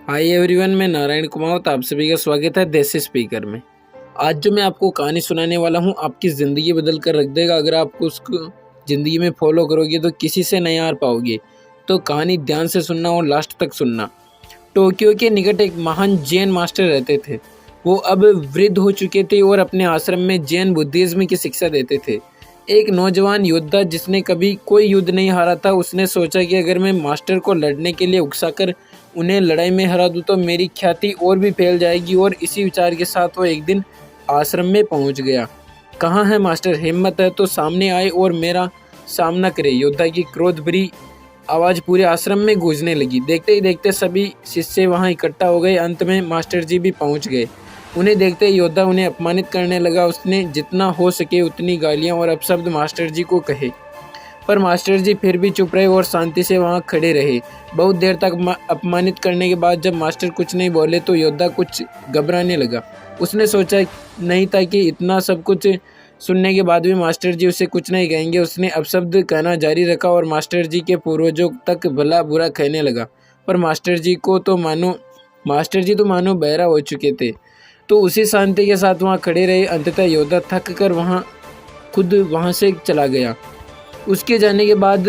Hi everyone, मैं नारायण कुमावत आप सभी का स्वागत है देसी स्पीकर में। आज जो मैं आपको कहानी सुनाने वाला हूँ आपकी ज़िंदगी बदल कर रख देगा। अगर आप उसको ज़िंदगी में फॉलो करोगे तो किसी से नहीं हार पाओगे। तो कहानी ध्यान से सुनना और लास्ट तक सुनना। टोक्यो के निकट एक महान जैन मास्टर रहते थे। वो अब वृद्ध हो चुके थे और अपने आश्रम में जैन बुद्धिज्म की शिक्षा देते थे। एक नौजवान योद्धा जिसने कभी कोई युद्ध नहीं हारा था, उसने सोचा कि अगर मैं मास्टर को लड़ने के लिए उकसाकर उन्हें लड़ाई में हरा दूं तो मेरी ख्याति और भी फैल जाएगी। और इसी विचार के साथ वो एक दिन आश्रम में पहुंच गया। कहाँ है मास्टर? हिम्मत है तो सामने आए और मेरा सामना करे। योद्धा की क्रोध भरी आवाज़ पूरे आश्रम में गूंजने लगी। देखते ही देखते सभी शिष्य वहां इकट्ठा हो गए। अंत में मास्टर जी भी पहुंच गए। उन्हें देखते ही योद्धा उन्हें अपमानित करने लगा। उसने जितना हो सके उतनी गालियां और अपशब्द मास्टर जी को कहे, पर मास्टर जी फिर भी चुप रहे और शांति से वहां खड़े रहे। बहुत देर तक अपमानित करने के बाद जब मास्टर कुछ नहीं बोले तो योद्धा कुछ घबराने लगा। उसने सोचा नहीं था कि इतना सब कुछ सुनने के बाद भी मास्टर जी उसे कुछ नहीं कहेंगे। उसने अपशब्द कहना जारी रखा और मास्टर जी के पूर्वजों तक भला बुरा कहने लगा। पर मास्टर जी तो मानो बहरा हो चुके थे, तो उसी शांति के साथ वहाँ खड़े रहे। अंततः योद्धा थक कर खुद वहाँ से चला गया। उसके जाने के बाद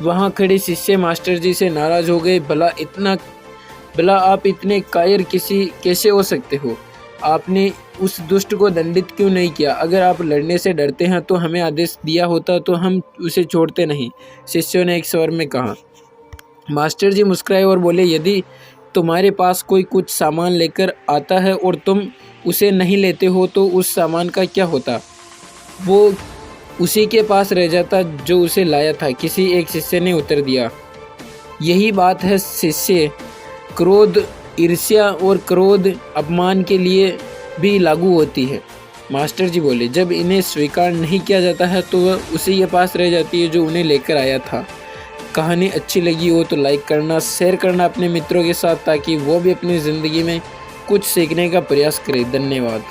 वहाँ खड़े शिष्य मास्टर जी से नाराज हो गए। भला आप इतने कायर कैसे हो सकते हो? आपने उस दुष्ट को दंडित क्यों नहीं किया? अगर आप लड़ने से डरते हैं तो हमें आदेश दिया होता तो हम उसे छोड़ते नहीं, शिष्यों ने एक स्वर में कहा। मास्टर जी मुस्कुराए और बोले, यदि तुम्हारे पास कोई कुछ सामान लेकर आता है और तुम उसे नहीं लेते हो तो उस सामान का क्या होता? वो उसी के पास रह जाता जो उसे लाया था, किसी एक शिष्य ने उत्तर दिया। यही बात है शिष्य, क्रोध ईर्ष्या और क्रोध अपमान के लिए भी लागू होती है। मास्टर जी बोले, जब इन्हें स्वीकार नहीं किया जाता है तो वह उसी के पास रह जाती है जो उन्हें लेकर आया था। कहानी अच्छी लगी हो तो लाइक करना, शेयर करना अपने मित्रों के साथ, ताकि वो भी अपनी ज़िंदगी में कुछ सीखने का प्रयास करें। धन्यवाद।